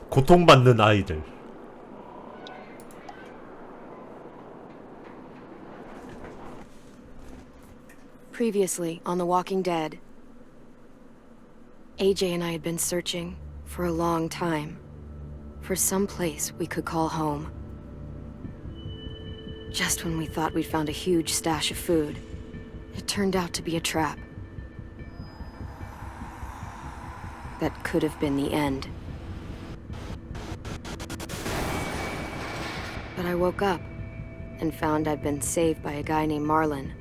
고통받는 아이들. Previously on The Walking Dead, AJ and I had been searching for a long time for some place we could call home. Just when we thought we'd found a huge stash of food, it turned out to be a trap. That could have been the end. But I woke up and found I'd been saved by a guy named Marlon,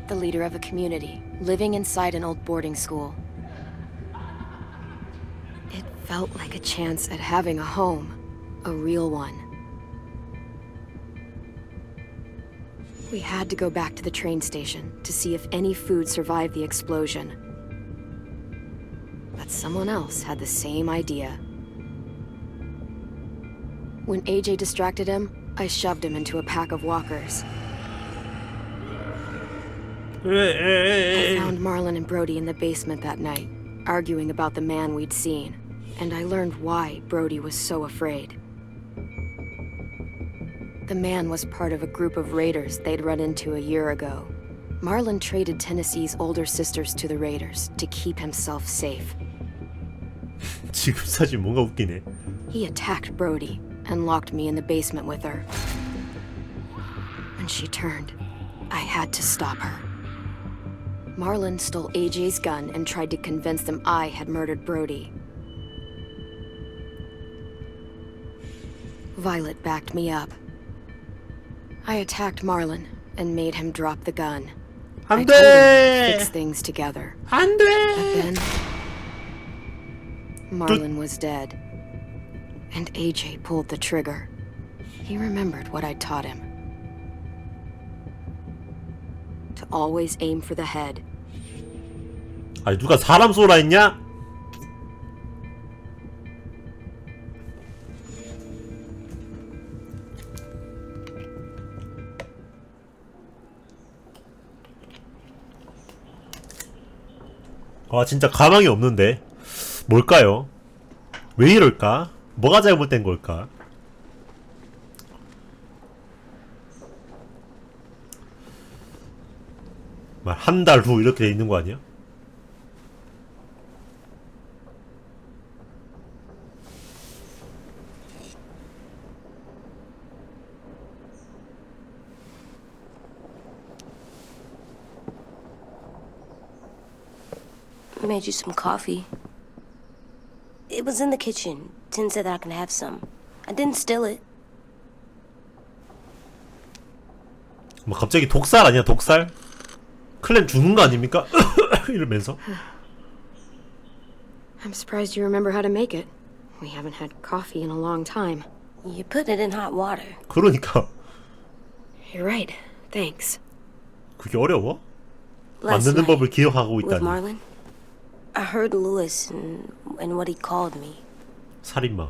the leader of a community living inside an old boarding school. It felt like a chance at having a home, a real one. We had to go back to the train station to see if any food survived the explosion. But someone else had the same idea. When AJ distracted him, I shoved him into a pack of walkers. I found Marlon and Brody in the basement that night, arguing about the man we'd seen, and I learned why Brody was so afraid. The man was part of a group of raiders they'd run into a year ago. Marlon traded Tennessee's older sisters to the raiders to keep himself safe. 지금 사실 뭔가 웃기네. He attacked Brody and locked me in the basement with her. When she turned, I had to stop her. Marlon stole AJ's gun and tried to convince them I had murdered Brody. Violet backed me up. I attacked Marlon and made him drop the gun. I told him to fix things together. But then, Marlon was dead, and AJ pulled the trigger. He remembered what I'd taught him. To always aim for the head. 아니 누가 사람 쏘라 했냐? 아 진짜 가망이 없는데 뭘까요? 왜 이럴까? 뭐가 잘못된 걸까? 한 달 후 이렇게 돼 있는 거 아니야? I made you some coffee. It was in the kitchen. Tin said that I can have some. I didn't steal it. 뭐 갑자기 독살 아니야 독살? 클랜 죽는 거 아닙니까? 이러면서. I'm surprised you remember how to make it. We haven't had coffee in a long time. You put it in hot water. 그러니까. You're right. Thanks. 그게 어려워? Last 만드는 night, 법을 기억하고 with 있다니. Marlon, I heard Lewis and what he called me. 살인마.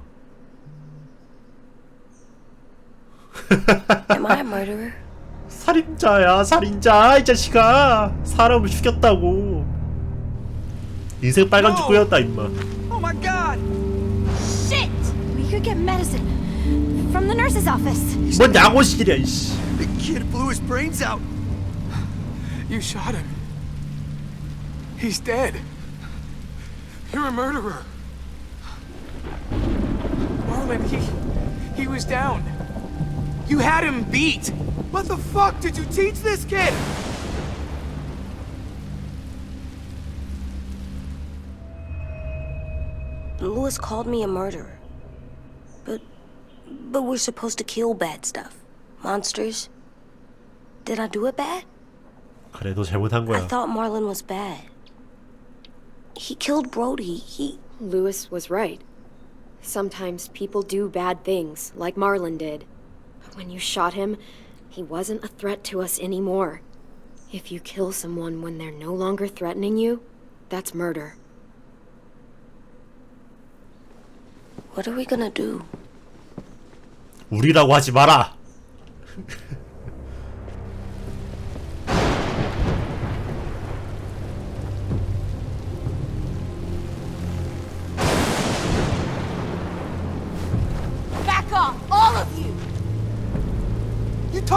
Am I a murderer? 살인자야 살인자 이 자식아. 사람을 죽였다고. 인생 빨간 죽고였다 임마. Oh my god! Shit! We could get medicine from the nurse's office. 뭔 양호실이야 이씨. The kid blew his brains out. You shot him. He's dead. You're a murderer. Marlon, he was down. You had him beat. What the fuck did you teach this kid? Lewis called me a murderer. But we're supposed to kill bad stuff. Monsters. Did I do it bad? 그래 너 잘못한 I 거야. thought Marlon was bad. He killed Brody. Lewis was right. Sometimes people do bad things, like Marlon did. But when you shot him, he wasn't a threat to us anymore. If you kill someone when they're no longer threatening you, that's murder. What are we gonna do? 우리라고 하지 마라.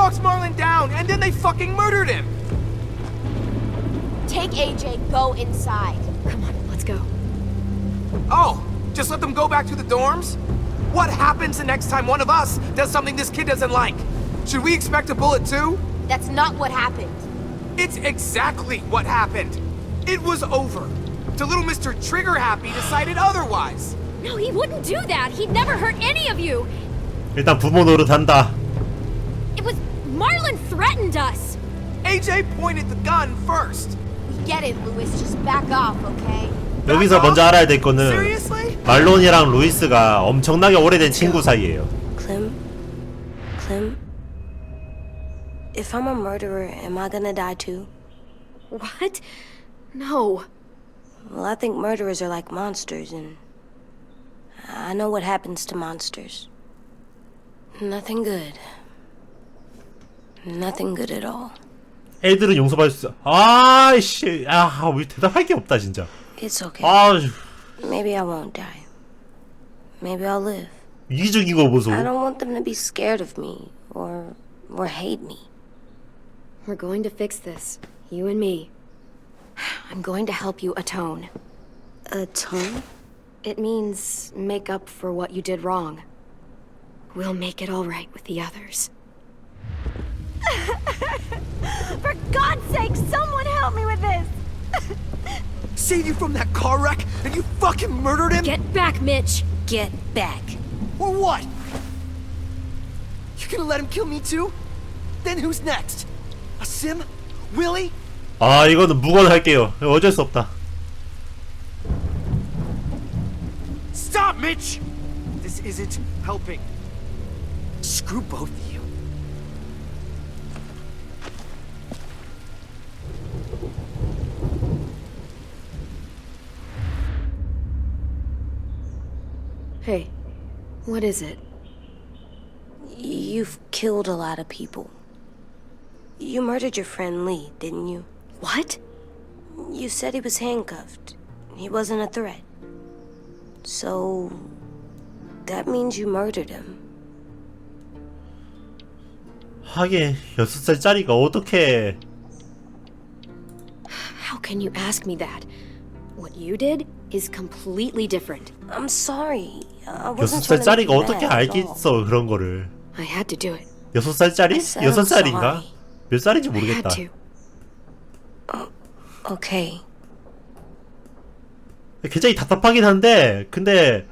walked Marlon down, and then they fucking murdered him! Take AJ, go inside. Come on, let's go. Oh, just let them go back to the dorms? What happens the next time one of us does something this kid doesn't like? Should we expect a bullet too? That's not what happened. It's exactly what happened. It was over. To little Mr. Trigger Happy decided otherwise. No, he wouldn't do that. He'd never hurt any of you. 일단 부모 노릇한다. It was Marlon threatened us. AJ pointed the gun first. We get it, Louis. Just back off, okay? 여기서 먼저 알아야 될 거는 Seriously? 말론이랑 루이스가 엄청나게 오래된 친구 사이예요. Clem, if I'm a murderer, am I gonna die too? What? No. Well, I think murderers are like monsters, and I know what happens to monsters. Nothing good. Nothing good at all. 애들은 용서받을 수 있어. 아이씨, 왜 대답할 게 없다 진짜. It's okay. 아휴, Maybe I won't die. Maybe I'll live. 이기적인 거 보소. I don't want them to be scared of me or hate me. We're going to fix this. You and me. I'm going to help you atone. Atone? It means make up for what you did wrong. We'll make it all right with the others. For God's sake, someone help me with this. Save you from that car wreck, and you fucking murdered him? Get back, Mitch! Get back. Or what? You gonna let him kill me too? Then who's next? A Sim? Willie? 이거는 무건할게요. 어쩔 수 없다. Stop, Mitch! This isn't helping. Screw both of you. Hey, what is it? You've killed a lot of people. You murdered your friend Lee, didn't you? What? You said he was handcuffed. He wasn't a threat. So that means you murdered him. 하긴 6살짜리가 어떻게 How can you ask me that? What you did is completely different. I'm sorry. I wasn't trying to make 6살짜리가 you 어떻게 mad at all. 알겠어 그런 거를. I had to do it. 6살짜리? I said I'm 6살인가? sorry. 몇 살인지 I 모르겠다. had to. Okay. 굉장히 답답하긴 한데 근데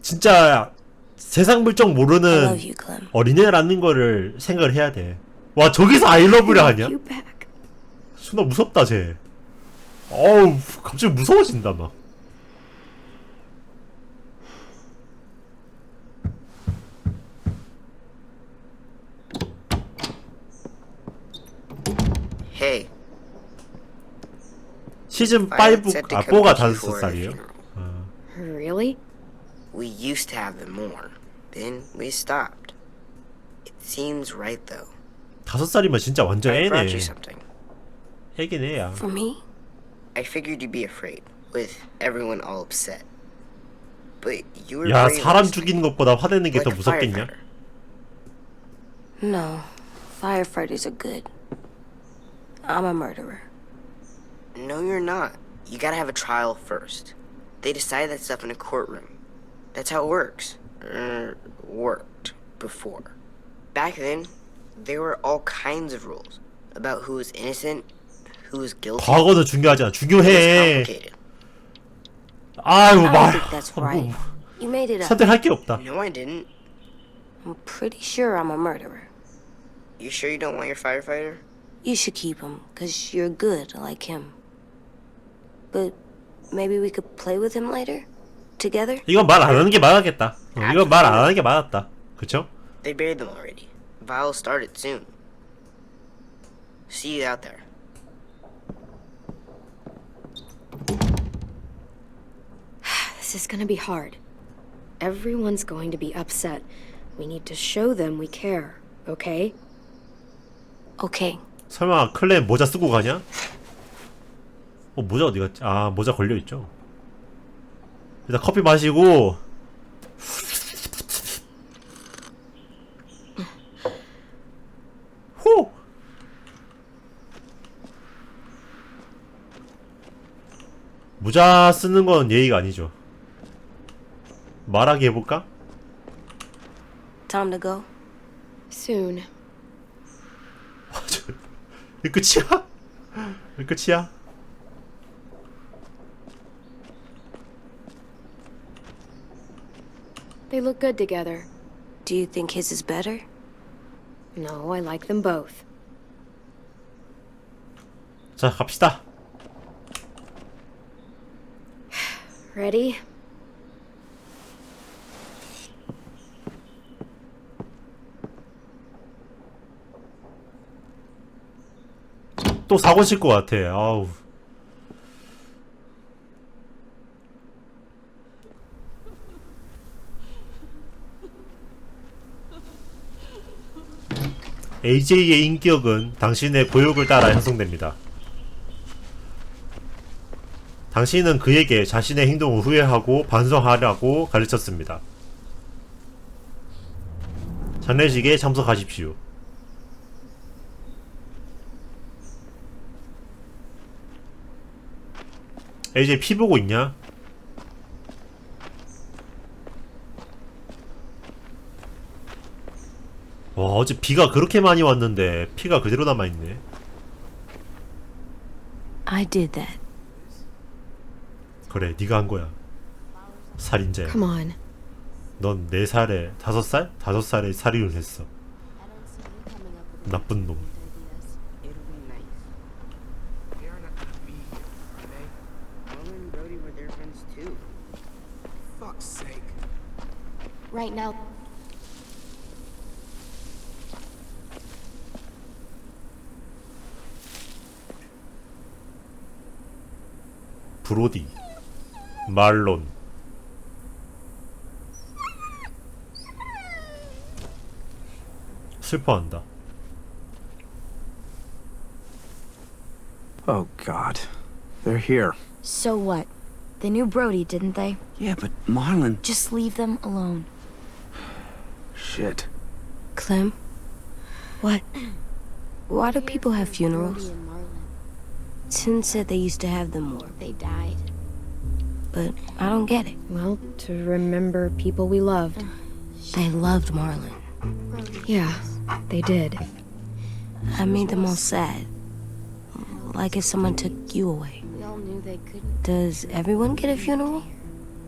진짜 세상 물정 I 모르는 love you, Clem. 어린애라는 거를 생각을 해야 돼. 와 저기서 아이러브를 하냐? You back. 순아 무섭다 쟤. 어우 갑자기 무서워진다 막. Hey, 시즌 Violet 5 said to come 뽀가 get you for the 5살이에요. funeral. Really? We used to have them more. Then we stopped. It seems right though. 5살이면 진짜 완전 I brought 애네. you something. 애긴 애야. For me? I figured you'd be afraid, with everyone all upset. But you were 야 brave 사람 last night, 죽이는 것보다 화내는 게 like 더 a 무섭겠냐? firefighter. No. Firefighters are good. I'm a murderer. No, you're not. You gotta have a trial first. They decide that stuff in a courtroom. That's how it works. Worked before. Back then, there were all kinds of rules about who was innocent, who was guilty. 과거는 중요하지 않아. It was 중요해. complicated. 아유 I don't 말. think that's right. You made it up. 선택할 게 없다. No, I didn't. I'm pretty sure I'm a murderer. You sure you don't want your firefighter? You should keep him, because you're good like him. But maybe we could play with him later? Together? 이건 말 안 하는 게 맞았겠다. 이건 말 안 하는 게 맞았다. 그쵸? They buried them already. Viol'll start it soon. See you out there. This is gonna be hard. Everyone's going to be upset. We need to show them we care, okay? Okay. 설마 클랜 모자 쓰고 가냐? 모자 어디 갔지? 모자 걸려있죠. 일단 커피 마시고 무자 쓰는 건 예의가 아니죠. 말하게 해볼까? Time to go. Soon. 이 끝이야? 이 끝이야? They look good together. Do you think his is better? No, I like them both. 자, 갑시다. Ready? 또 사고 칠 것 같아. 아우. AJ의 인격은 당신의 고욕을 따라 형성됩니다. 당신은 그에게 자신의 행동을 후회하고 반성하라고 가르쳤습니다. 장례식에 참석하십시오. AJ 피 보고 있냐? 와, 어제 비가 그렇게 많이 왔는데 피가 그대로 남아있네. I did that. 그래, 네가 한 거야. 살인자야. Come on. 넌 4살에 5살? 5살에 살인을 했어. 나쁜 놈. It'll be nice. They are not gonna be here, are they? Mom and Brody were their friends too. Fuck's sake. Right now, 브로디, 말론. 슬퍼한다. Oh, God. They're here. so what? They knew Brody, didn't they? Yeah, but Marlon... Just leave them alone. Shit. Clem? What? Why do people have funerals? and Marlon, Tin said they used to have them more, they died. but I don't get it. Well, to remember people we loved. They loved Marlon. Yeah, they did. I made them all sad. Like if someone took you away. We all knew they couldn't. Does everyone get a funeral?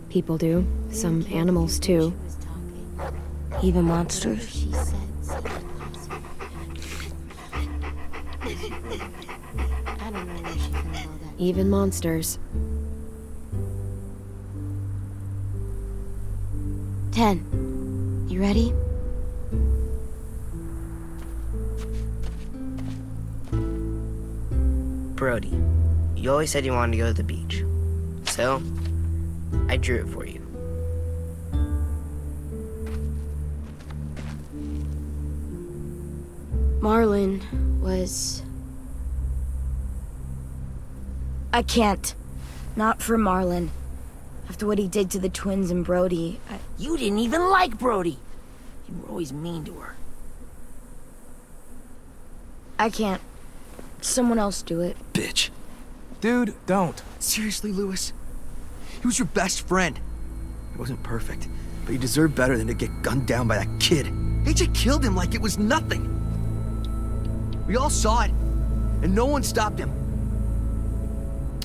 People do. Some animals, too. She was talking. Even monsters? She said something last I don't know where she found all that. Even monsters. 10. You ready? Brody, you always said you wanted to go to the beach. So, I drew it for you. Marlon was... I can't. Not for Marlon. After what he did to the twins and Brody, You didn't even like Brody. You were always mean to her. I can't. Someone else do it. Bitch. Dude, don't. Seriously, Lewis? He was your best friend. He wasn't perfect, but he deserved better than to get gunned down by that kid. AJ killed him like it was nothing. We all saw it, and no one stopped him.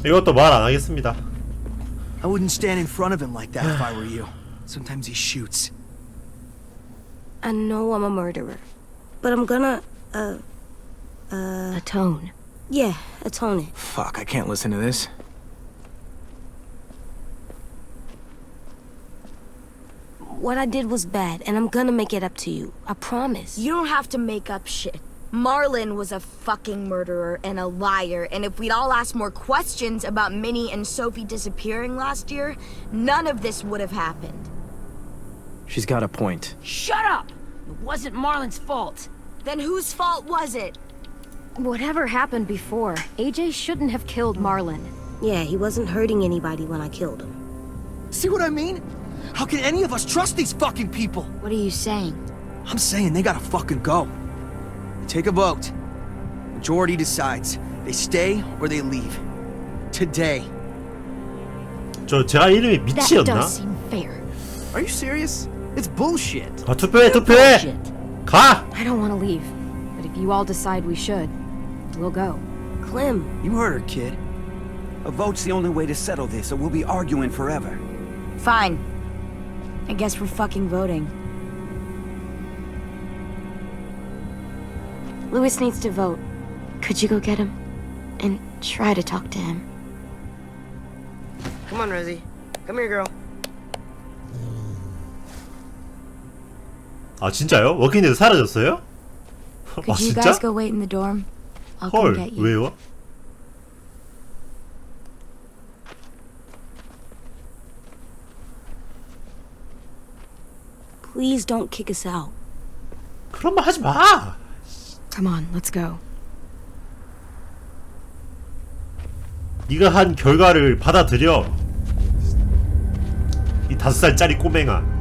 이것도 말 안 하겠습니다. I wouldn't stand in front of him like that if I were you. Sometimes he shoots. I know I'm a murderer. But I'm gonna, Atone. yeah, atone it. Fuck, I can't listen to this. What I did was bad, and I'm gonna make it up to you. I promise. You don't have to make up shit. Marlon was a fucking murderer and a liar, and if we'd all asked more questions about Minnie and Sophie disappearing last year, none of this would have happened. She's got a point. Shut up! It wasn't Marlon's fault. Then whose fault was it? Whatever happened before, AJ shouldn't have killed Marlon. Yeah, he wasn't hurting anybody when I killed him. See what I mean? How can any of us trust these fucking people? What are you saying? I'm saying they gotta fucking go. Take a vote. Majority decides. They stay or they leave. Today. 제가 이름이 That 미치였나? does seem fair. Are you serious? It's bullshit. 아, 투표해. Bullshit. 가! I don't want to leave, but if you all decide we should, we'll go. Clem, You heard her, kid. A vote's the only way to settle this, or we'll be arguing forever. Fine. I guess we're fucking voting. Louis needs to vote. Could you go get him? And try to talk to him. Come on, Rosie. Come here, girl. 아, 진짜요? 워킹데드 사라졌어요? 아, Could you 진짜? guys go wait in the dorm? I'll come 헐, get you. 왜요? please don't kick us out. 그런 말 하지 마! Come on, let's go. 네가 한 결과를 받아들여. 이 5살짜리 꼬맹아.